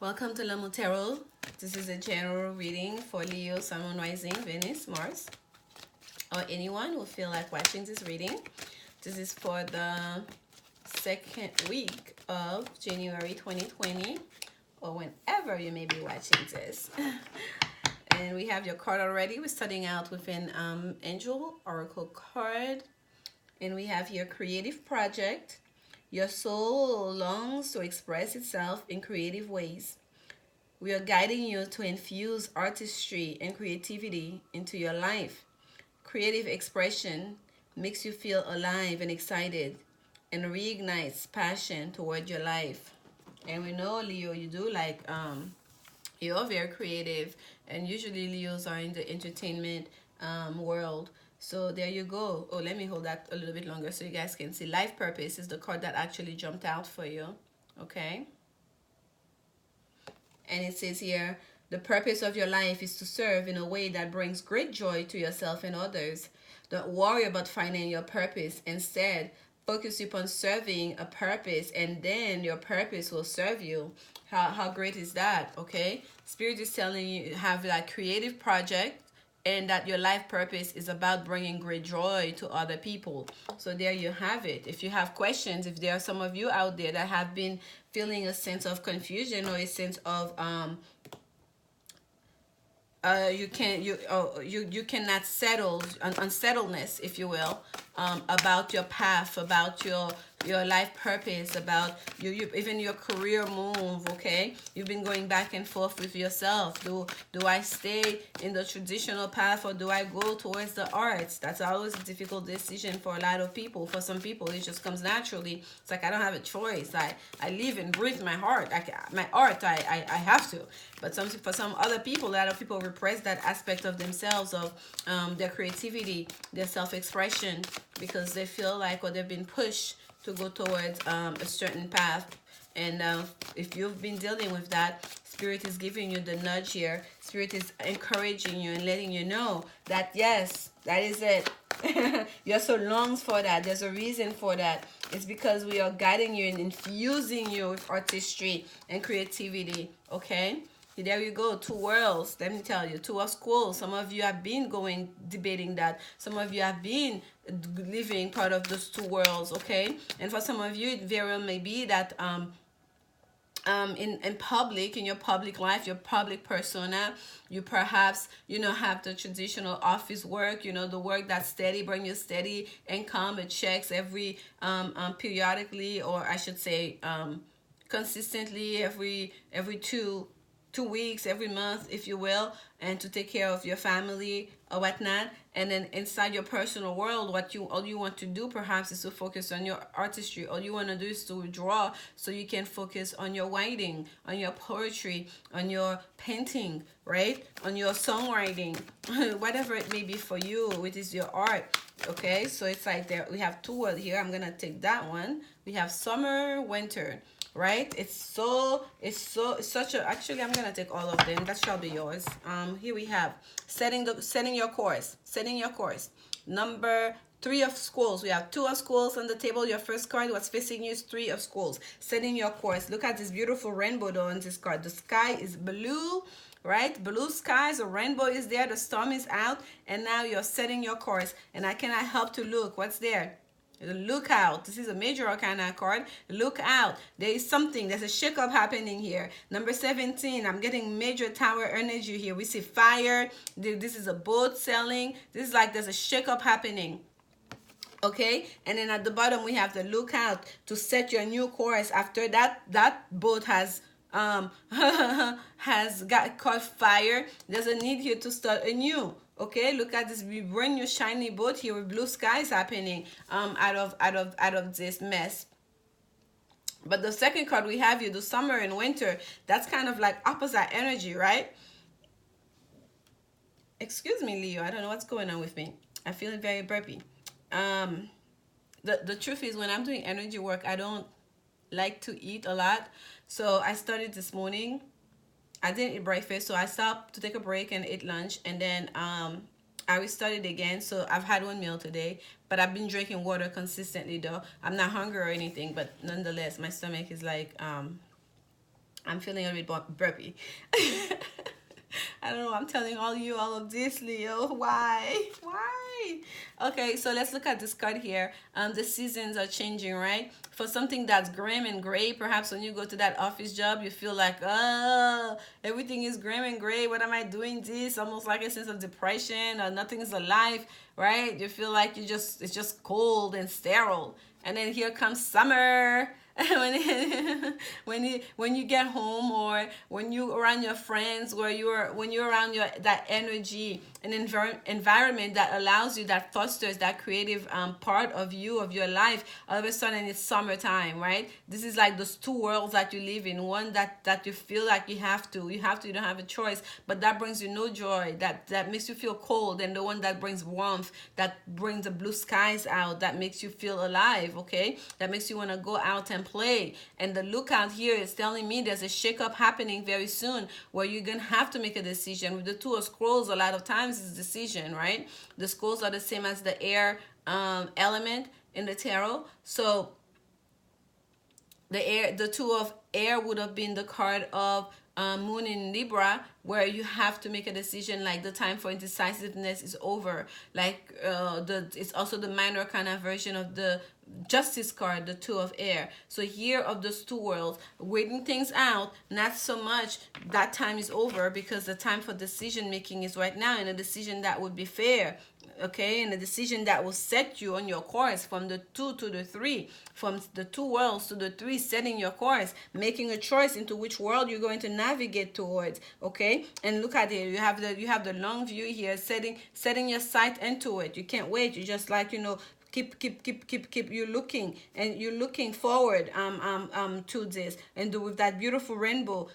Welcome to Lanmoutarot. This is a general reading for Leo, Sun, Moon, Rising, Venus, Mars, or anyone who feel like watching this reading. This is for the second week of January 2020, or whenever you may be watching this. And we have your card already. We're starting out with an Angel Oracle card. And we have here Creative Project. Your soul longs to express itself in creative ways. We are guiding you to infuse artistry and creativity into your life. Creative expression makes you feel alive and excited and reignites passion toward your life. And we know, Leo, you do like, you're very creative, and usually Leos are in the entertainment world. So there you go. Oh, let me hold that a little bit longer so you guys can see. Life Purpose is the card that actually jumped out for you. Okay. And it says here, the purpose of your life is to serve in a way that brings great joy to yourself and others. Don't worry about finding your purpose. Instead, focus upon serving a purpose, and then your purpose will serve you. How great is that? Okay. Spirit is telling you have like creative project, and that your life purpose is about bringing great joy to other people. So there you have it. If you have questions, if there are some of you out there that have been feeling a sense of confusion or a sense of you cannot settle unsettledness, if you will, about your path, about your life purpose, about you even your career move. Okay, you've been going back and forth with yourself. Do I stay in the traditional path, or do I go towards the arts? That's always a difficult decision for a lot of people. For some people it just comes naturally. It's like, I don't have a choice. I live and breathe my heart. My art, I have to. But for some other people, a lot of people repress that aspect of themselves, of their creativity, their self-expression, because they feel like, or they've been pushed to go towards a certain path. And if you've been dealing with that, Spirit is giving you the nudge here. Spirit is encouraging you and letting you know that yes, that is it. Your soul longs for that. There's a reason for that. It's because we are guiding you and infusing you with artistry and creativity. Okay. There you go. Two worlds. Let me tell you, two of schools. Some of you have been debating that. Some of you have been living part of those two worlds. Okay. And for some of you, it very well may be that in public, in your public life, your public persona, you perhaps have the traditional office work, the work that's steady, bring you steady income. It checks every periodically, or I should say consistently, every 2 weeks, every month, if you will, and to take care of your family or whatnot. And then inside your personal world, all you want to do perhaps is to focus on your artistry. All you want to do is to draw, so you can focus on your writing, on your poetry, on your painting, right? On your songwriting, whatever it may be for you, which is your art. Okay, so it's like there we have two words here. I'm gonna take that one. We have summer, winter. Right, it's such a, actually I'm gonna take all of them. That shall be yours. Here we have setting your course. Number 3 of schools. We have 2 of schools on the table. Your first card, what's facing you, is 3 of schools. Setting your course. Look at this beautiful rainbow though on this card. The sky is blue, right? Blue skies, a rainbow is there, the storm is out, and now you're setting your course. And I cannot help to look what's there. Look out. This is a major arcana card. Look out. There is something. There's a shakeup happening here. Number 17. I'm getting major tower energy here. We see fire. This is a boat sailing. This is like there's a shakeup happening. Okay, and then at the bottom we have the look out to set your new course after that boat has has got caught fire. There's a need here to start anew. Okay, look at this brand new shiny boat here with blue skies happening out of this mess. But the second card we have here, the summer and winter, that's kind of like opposite energy, right? Excuse me, Leo, I don't know what's going on with me. I feel very burpy. The truth is, when I'm doing energy work, I don't like to eat a lot. So I started this morning. I didn't eat breakfast, so I stopped to take a break and eat lunch, and then I restarted again. So I've had 1 meal today, but I've been drinking water consistently though. I'm not hungry or anything, but nonetheless my stomach is like I'm feeling a bit burpy. I don't know. I'm telling all you all of this, Leo. Why? Why? Okay, so let's look at this card here. The seasons are changing, right? For something that's grim and gray, perhaps when you go to that office job, you feel like, oh, everything is grim and gray. What am I doing this? Almost like a sense of depression or nothing is alive, right? You feel like it's just cold and sterile. And then here comes summer. When you get home, or when you around your friends, where when you're around that energy and environment that allows you, that fosters that creative part of you, of your life, all of a sudden it's summertime, right? This is like those two worlds that you live in. One that you feel like you don't have a choice, but that brings you no joy, that makes you feel cold, and the one that brings warmth, that brings the blue skies out, that makes you feel alive, okay? That makes you want to go out and play. And the lookout here is telling me there's a shakeup happening very soon, where you're gonna have to make a decision. With the two of scrolls, a lot of times it's a decision, right? The scrolls are the same as the air element in the tarot. So the two of air would have been the card of moon in Libra, where you have to make a decision, like the time for indecisiveness is over. Like it's also the minor kind of version of the justice card, the two of air. So here, of those two worlds, waiting things out, not so much that time is over, because the time for decision making is right now, and a decision that would be fair, okay, and a decision that will set you on your course from the 2 to the 3, from the 2 worlds to the 3, setting your course, making a choice into which world you're going to navigate towards, okay? And look at it, you have the long view here, setting your sight into it. You can't wait. You just, like, keep you looking, and you're looking forward to this, and with that beautiful rainbow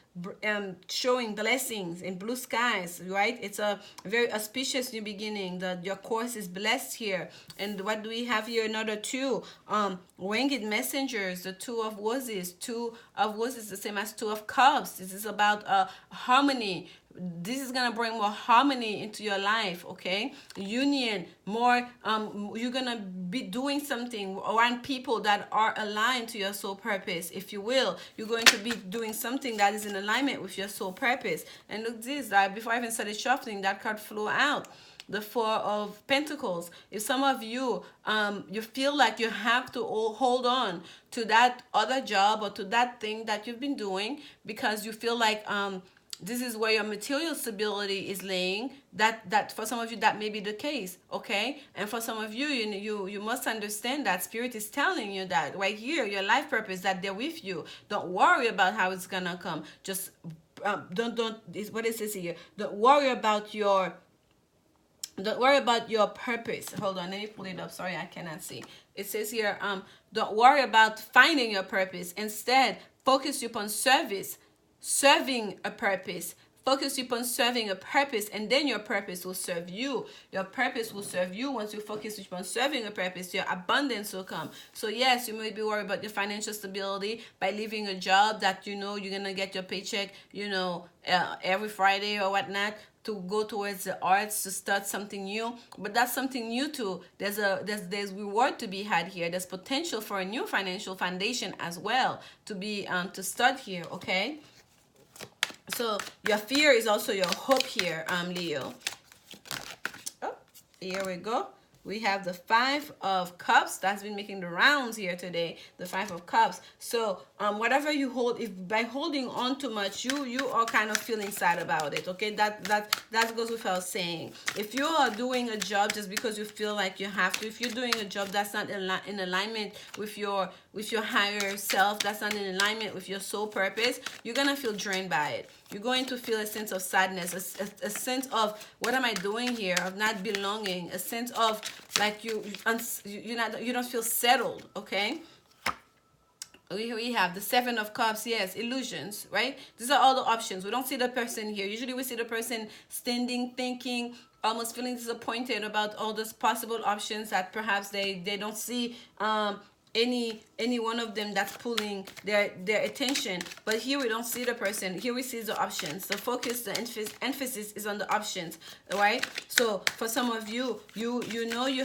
showing blessings and blue skies, right? It's a very auspicious new beginning. Your course is blessed here. And what do we have here? Another two winged messengers, the two of roses. Two of roses, the same as two of cups. This is about harmony. This is gonna bring more harmony into your life, okay? Union, more you're gonna be doing something around people that are aligned to your soul purpose, if you will. You're going to be doing something that is in alignment with your soul purpose. And look, this, before I even started shuffling, that card flew out, the Four of Pentacles. If some of you you feel like you have to hold on to that other job or to that thing that you've been doing, because you feel like this is where your material stability is laying, that for some of you that may be the case, okay? And for some of you, you must understand that Spirit is telling you that right here, your life purpose, that they're with you. Don't worry about how it's gonna come. Just don't what is this here? Don't worry about your purpose. Hold on, let me pull it up. Sorry, I cannot see. It says here, don't worry about finding your purpose. Instead, focus upon serving a purpose. Focus upon serving a purpose, and then your purpose will serve you. Your purpose will serve you. Once you focus upon serving a purpose, your abundance will come. So yes, you may be worried about your financial stability by leaving a job that you're gonna get your paycheck, every Friday or whatnot, to go towards the arts, to start something new. But that's something new too. There's reward to be had here. There's potential for a new financial foundation as well to start here, okay? So your fear is also your hope here, Leo. Oh, here we go. We have the Five of Cups that's been making the rounds here today. The Five of Cups. So whatever you hold, if by holding on too much, you are kind of feeling sad about it. Okay, that goes without saying. If you are doing a job just because you feel like you have to, if you're doing a job that's not in alignment with your higher self, that's not in alignment with your soul purpose, you're gonna feel drained by it. You're going to feel a sense of sadness, a sense of, what am I doing here, of not belonging, a sense of like you don't feel settled, okay? We have the Seven of Cups, yes, illusions, right? These are all the options. We don't see the person here. Usually we see the person standing, thinking, almost feeling disappointed about all those possible options that perhaps they don't see any one of them that's pulling their attention. But here we don't see the person. Here we see the options. The focus, the emphasis is on the options, right? So for some of you, you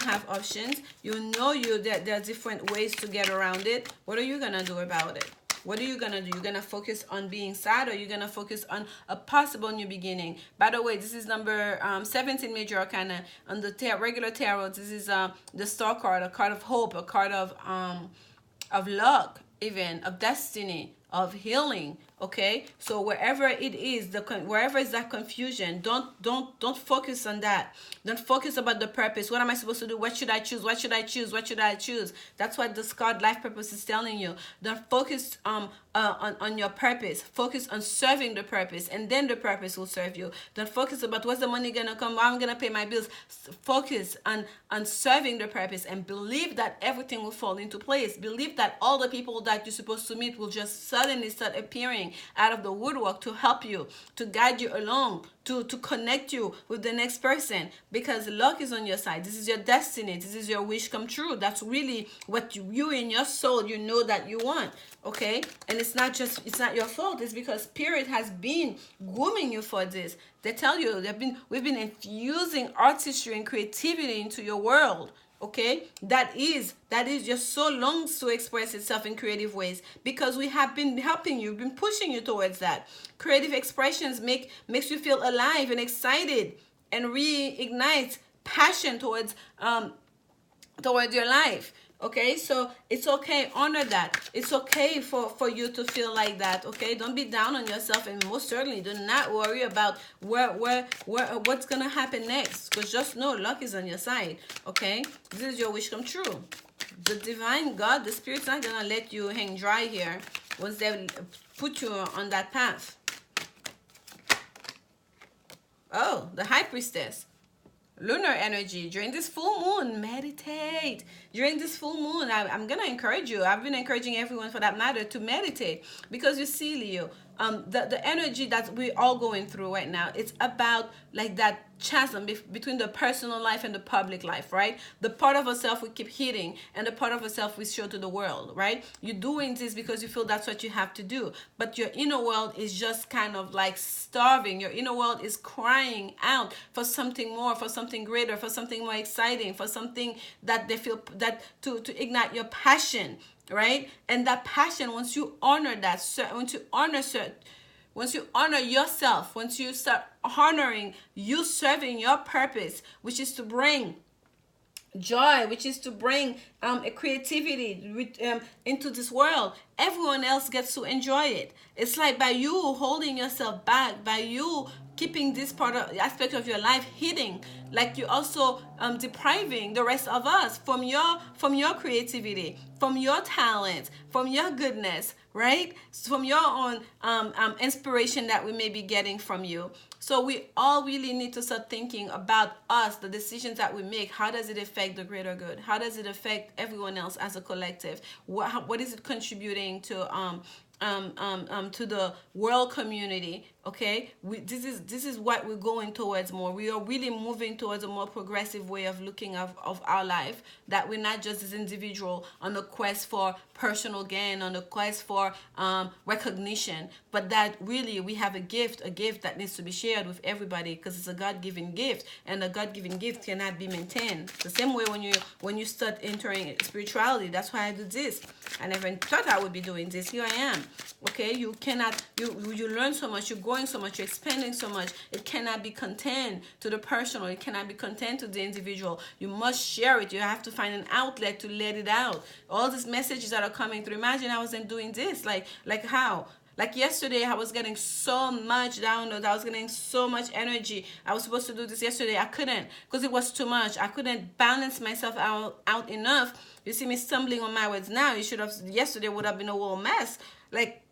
have options. There are different ways to get around it. What are you gonna do about it? What are you gonna do? You're gonna focus on being sad, or you're gonna focus on a possible new beginning? By the way, this is number 17 major arcana on the regular tarot. This is the star card, a card of hope, a card of luck, even of destiny, of healing. Okay, so wherever it is, wherever is that confusion, don't focus on that. Don't focus about the purpose. What am I supposed to do? What should I choose? What should I choose? What should I choose? That's what this card life purpose is telling you. Don't focus on your purpose. Focus on serving the purpose, and then the purpose will serve you. Don't focus about what's the money gonna come, how I'm gonna pay my bills. Focus on serving the purpose, and believe that everything will fall into place. Believe that all the people that you're supposed to meet will just suddenly start appearing out of the woodwork to help you, to guide you along, to connect you with the next person, because luck is on your side. This is your destiny. This is your wish come true. That's really what you in your soul, you know that you want. Okay, and it's not your fault. It's because spirit has been grooming you for this. They tell you we've been infusing artistry and creativity into your world. Okay, that is your soul longs to express itself in creative ways, because we have been helping you, been pushing you towards that. Creative expressions makes you feel alive and excited, and reignite passion towards your life. Okay, so it's okay, honor that. It's okay for you to feel like that. Okay, don't be down on yourself, and most certainly do not worry about what's gonna happen next, because just know luck is on your side. Okay, this is your wish come true. The divine God, the spirit's not gonna let you hang dry here once they put you on that path. Oh, the high priestess. Lunar energy. During this full moon, meditate. During this full moon, I'm going to encourage you. I've been encouraging everyone for that matter to meditate, because you see, Leo, the energy that we're all going through right now, it's about like that chasm between the personal life and the public life, right? The part of ourselves we keep hitting, and the part of ourselves we show to the world, right? You're doing this because you feel that's what you have to do, but your inner world is just kind of like starving. Your inner world is crying out for something more, for something greater, for something more exciting, for something that they feel that to ignite your passion, right? And that passion, once you honor that, once you honor yourself, once you start honoring you serving your purpose, which is to bring joy, which is to bring a creativity into this world, everyone else gets to enjoy it. It's like by you holding yourself back, by you keeping this aspect of your life hidden, like you also depriving the rest of us from your creativity, from your talent, from your goodness, right? From your own inspiration that we may be getting from you. So we all really need to start thinking about us, the decisions that we make. How does it affect the greater good? How does it affect everyone else as a collective? What is it contributing to the world community? Okay, this is what we're going towards more. We are really moving towards a more progressive way of looking of our life, that we're not just this individual on the quest for personal gain, on the quest for recognition, but that really we have a gift that needs to be shared with everybody, because it's a God-given gift, and a God-given gift cannot be maintained. The same way when you start entering spirituality, that's why I do this. I never thought I would be doing this. Here I am. Okay, you learn so much, you're growing so much, you're expanding so much. It cannot be contained to the personal. It cannot be contained to the individual. You must share it. You have to find an outlet to let it out. All these messages that are coming through. Imagine I wasn't doing this. Like how? Like yesterday, I was getting so much download. I was getting so much energy. I was supposed to do this yesterday. I couldn't, because it was too much. I couldn't balance myself out enough. You see me stumbling on my words now. Yesterday would have been a whole mess. Like,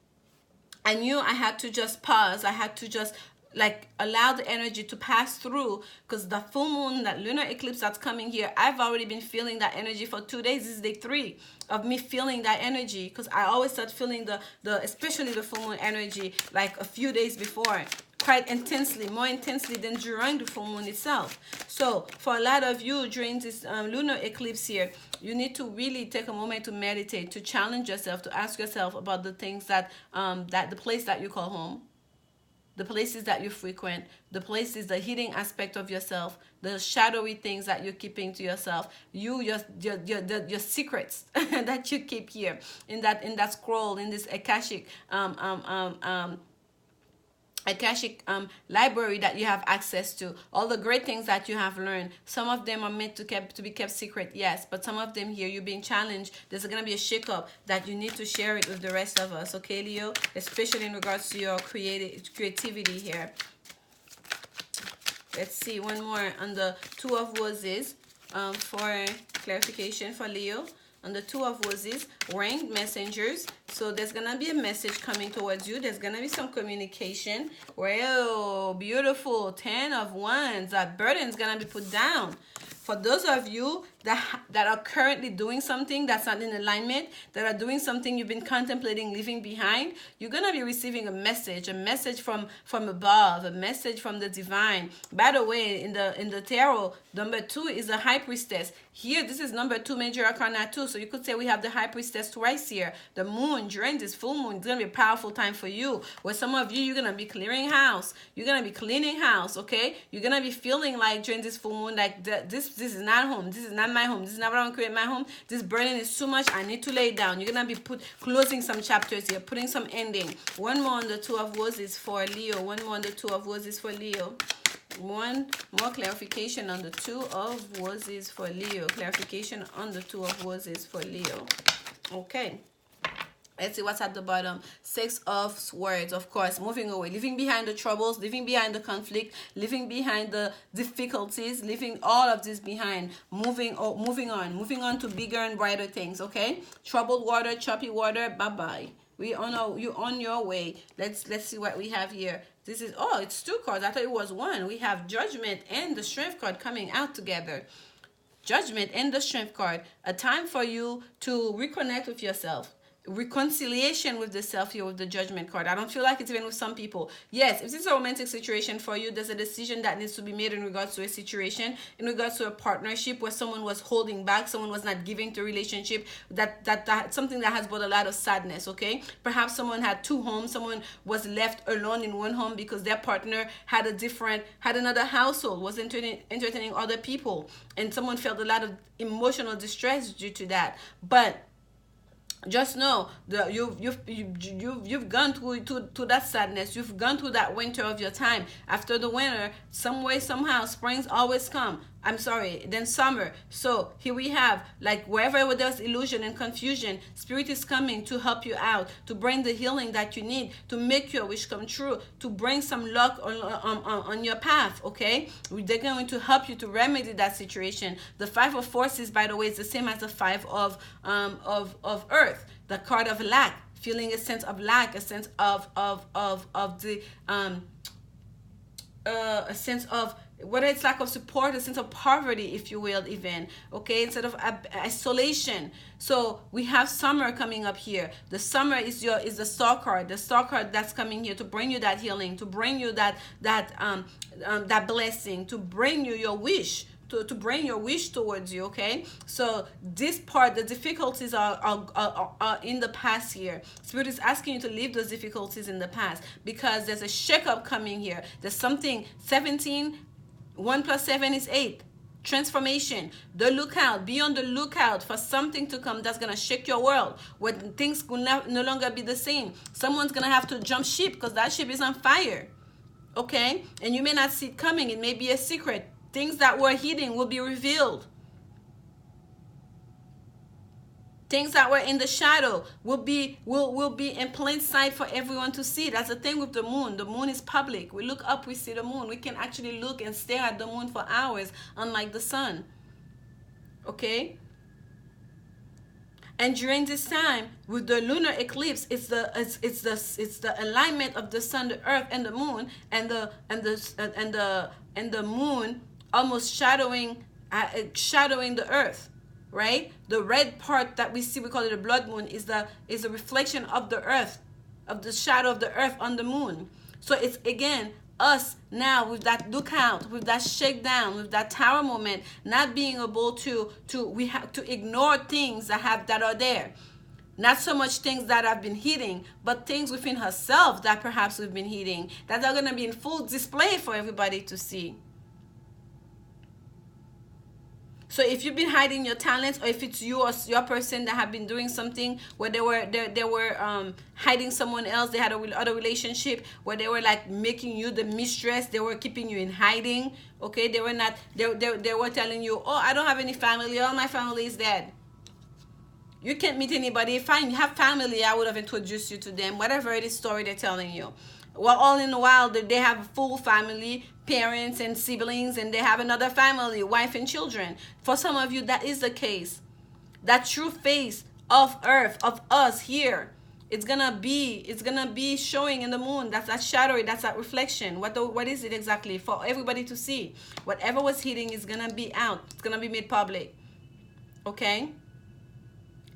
I knew I had to just pause. I had to just like allow the energy to pass through, because the full moon, that lunar eclipse that's coming here, I've already been feeling that energy for 2 days. This is day 3 of me feeling that energy, because I always start feeling the especially the full moon energy like a few days before, quite intensely, more intensely than during the full moon itself. So for a lot of you during this lunar eclipse here, you need to really take a moment to meditate, to challenge yourself, to ask yourself about the things that the place that you call home, the places that you frequent, the places, the hidden aspect of yourself, the shadowy things that you're keeping to yourself, your secrets that you keep here in that scroll, in this Akashic library that you have access to, all the great things that you have learned. Some of them are meant to be kept secret, yes, but some of them here, you're being challenged. There's going to be a shake-up that you need to share it with the rest of us, okay, Leo? Especially in regards to your creativity here. Let's see, one more on the Two of Roses for clarification for Leo. On the Two of Roses, Winged Messengers. So there's gonna be a message coming towards you. There's gonna be some communication. Wow, beautiful. 10 of Wands. That burden is gonna be put down. For those of you that are currently doing something that's not in alignment, that are doing something you've been contemplating leaving behind, you're gonna be receiving a message from above, a message from the divine. By the way, in the tarot, number 2 is the High Priestess. Here, this is number 2, Major Arcana 2. So you could say we have the High Priestess twice here. The moon, during this full moon, it's gonna be a powerful time for you. Where some of you, you're gonna be clearing house. You're gonna be cleaning house, okay? You're gonna be feeling like during this full moon, like this is not home. This is not my home. This is not what I want to create my home. This burden is too much. I need to lay it down. You're gonna be closing some chapters here, putting some ending. One more on the Two of Roses for Leo. One more on the Two of Roses for Leo. One more clarification on the Two of Roses for Leo. Clarification on the Two of Roses for Leo. Okay. Let's see what's at the bottom. 6 of Swords, of course, moving away, leaving behind the troubles, leaving behind the conflict, leaving behind the difficulties, leaving all of this behind, moving on to bigger and brighter things, okay? Troubled water, choppy water, bye-bye. You're on your way. Let's see what we have here. This is, oh, it's 2 cards. I thought it was 1. We have Judgment and the Strength card coming out together. Judgment and the Strength card. A time for you to reconnect with yourself. Reconciliation with the self here with the Judgment card. I don't feel like it's even with some people. Yes, if it's a romantic situation for you, there's a decision that needs to be made in regards to a situation, in regards to a partnership where someone was holding back, someone was not giving to a relationship, that something that has brought a lot of sadness, okay? Perhaps someone had 2 homes, someone was left alone in one home because their partner had another household, was entertaining other people, and someone felt a lot of emotional distress due to that. But just know that you've gone through that sadness. You've gone through that winter of your time. After the winter, some way, somehow, springs always come. Then summer. So here we have, like, wherever there's illusion and confusion, Spirit is coming to help you out, to bring the healing that you need, to make your wish come true, to bring some luck on your path, okay? They're going to help you to remedy that situation. The 5 of Forces, by the way, is the same as the 5 of Earth, the card of lack, feeling a sense of lack, a sense of a sense of, whether it's lack of support, a sense of poverty, if you will, even, okay, instead of isolation. So we have summer coming up here. The summer is the Star card, that's coming here to bring you that healing, to bring you that blessing, to bring you your wish, to bring your wish towards you, okay? So this part, the difficulties are in the past here. Spirit is asking you to leave those difficulties in the past, because there's a shake-up coming here. There's something, 17, 1 + 7 is 8. Transformation. Be on the lookout for something to come that's going to shake your world, when things will no longer be the same. Someone's going to have to jump ship because that ship is on fire, okay? And you may not see it coming. It may be a secret. Things that were hidden will be revealed. Things that were in the shadow will be in plain sight for everyone to see. That's the thing with the moon. The moon is public. We look up, we see the moon. We can actually look and stare at the moon for hours, unlike the sun. Okay? And during this time, with the lunar eclipse, it's the alignment of the sun, the earth, and the moon, and the moon almost shadowing the earth. Right? The red part that we see, we call it a blood moon, is a reflection of the earth, of the shadow of the earth on the moon. So it's, again, us now with that lookout, with that shakedown, with that tower moment, not being able to we have to ignore things that are there. Not so much things that have been hidden, but things within herself that perhaps we've been hiding, that are going to be in full display for everybody to see. So if you've been hiding your talents, or if it's you or your person that have been doing something where they were hiding someone else, they had a other relationship where they were like making you the mistress, they were keeping you in hiding. Okay, they were not. They were telling you, oh, I don't have any family. All my family is dead. You can't meet anybody. Fine, you have family, I would have introduced you to them. Whatever it is story they're telling you. Well, all in a while, they have a full family, parents and siblings, and they have another family, wife and children. For some of you, that is the case. That true face of earth, of us here, it's gonna be showing in the moon. That's that shadow, that's that reflection. What is it exactly? For everybody to see. Whatever was hidden is gonna be out. It's gonna be made public. Okay?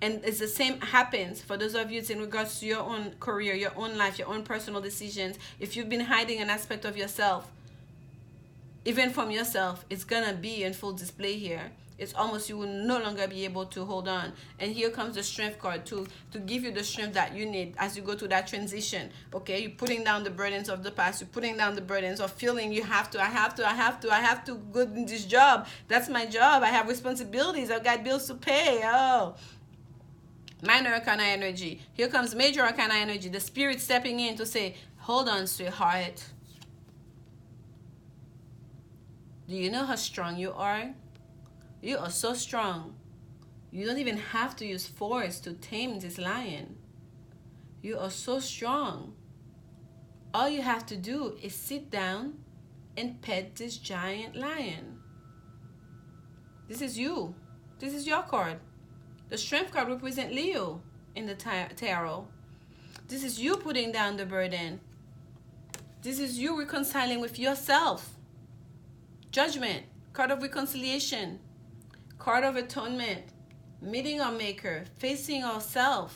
And it's the same happens for those of you. It's in regards to your own career, your own life, your own personal decisions. If you've been hiding an aspect of yourself, even from yourself, it's gonna be in full display here. It's almost you will no longer be able to hold on. And here comes the strength card to give you the strength that you need as you go through that transition. Okay, you're putting down the burdens of the past. You're putting down the burdens of feeling you have to, I have to go in this job. That's my job. I have responsibilities. I've got bills to pay. Oh. Minor arcana energy. Here comes major arcana energy. The spirit stepping in to say, hold on, sweetheart. Do you know how strong you are? You are so strong. You don't even have to use force to tame this lion. You are so strong. All you have to do is sit down and pet this giant lion. This is you. This is your card. The strength card represents Leo in the tarot. This is you putting down the burden. This is you reconciling with yourself. Judgment, card of reconciliation, card of atonement, meeting our maker, facing ourselves,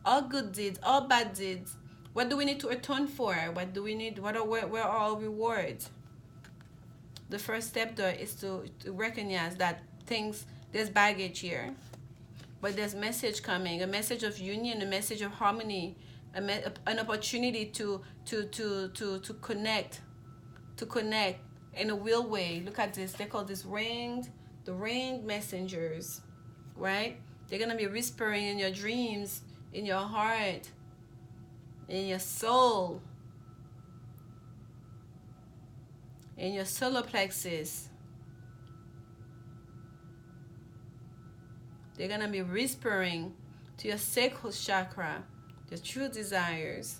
all good deeds, all bad deeds. What do we need to atone for? What do we need? Where are our rewards? The first step there is to recognize that there's baggage here. But there's message coming, a message of union, a message of harmony, an opportunity to connect in a real way. Look at this. They call this the ringed messengers, right? They're going to be whispering in your dreams, in your heart, in your soul, in your solar plexus. They're going to be whispering to your sacral chakra, your true desires.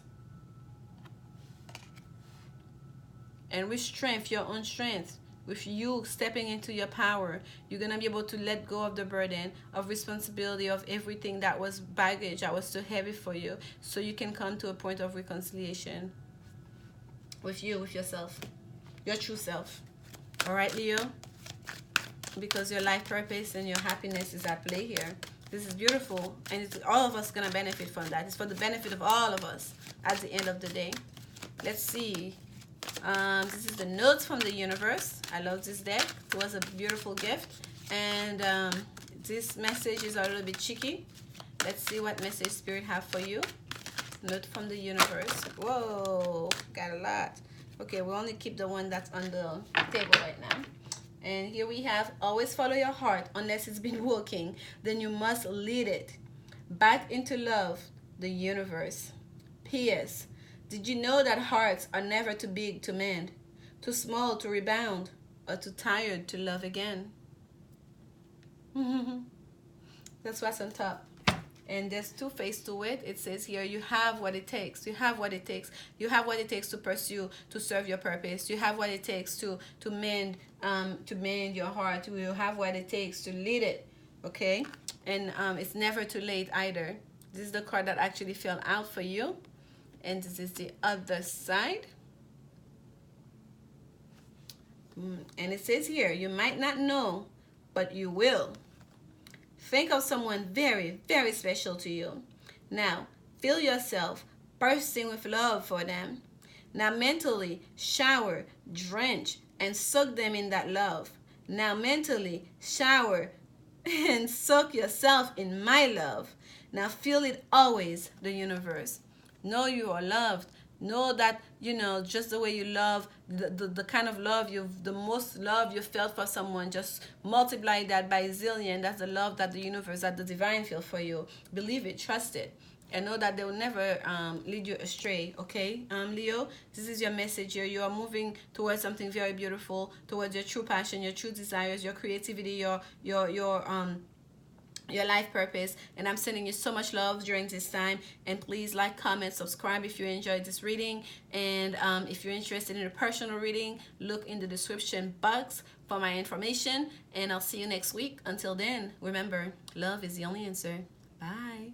And with strength, your own strength, with you stepping into your power, you're going to be able to let go of the burden of responsibility of everything that was baggage, that was too heavy for you, so you can come to a point of reconciliation with you, with yourself, your true self. All right, Leo? Because your life purpose and your happiness is at play here. This is beautiful, and all of us going to benefit from that. It's for the benefit of all of us at the end of the day. Let's see. This is the notes from the universe. I love this deck. It was a beautiful gift, and this message is a little bit cheeky. Let's see what message Spirit have for you. Note from the universe. Whoa, got a lot. Okay, we'll only keep the one that's on the table right now. And here we have, always follow your heart unless it's been working. Then you must lead it back into love, the universe. P.S. Did you know that hearts are never too big to mend, too small to rebound, or too tired to love again? That's what's on top. And there's two faces to it. It says here, you have what it takes. You have what it takes. You have what it takes to pursue, to serve your purpose. You have what it takes to mend your heart. You have what it takes to lead it. Okay? And it's never too late either. This is the card that actually fell out for you. And this is the other side. And it says here, you might not know, but you will. Think of someone very, very special to you. Now, feel yourself bursting with love for them. Now, mentally shower, drench, and soak them in that love. Now, mentally shower and soak yourself in my love. Now feel it always, the universe. Know you are loved. Know that, just the way you love, the kind of love the most love you felt for someone, just multiply that by a zillion. That's the love that the universe, that the divine feel for you. Believe it, trust it, and know that they will never lead you astray. Okay, Leo, this is your message here. You are moving towards something very beautiful, towards your true passion, your true desires, your creativity, your life purpose. And I'm sending you so much love during this time. And please like, comment, subscribe if you enjoyed this reading. And if you're interested in a personal reading, look in the description box for my information. And I'll see you next week. Until then, remember, love is the only answer. Bye.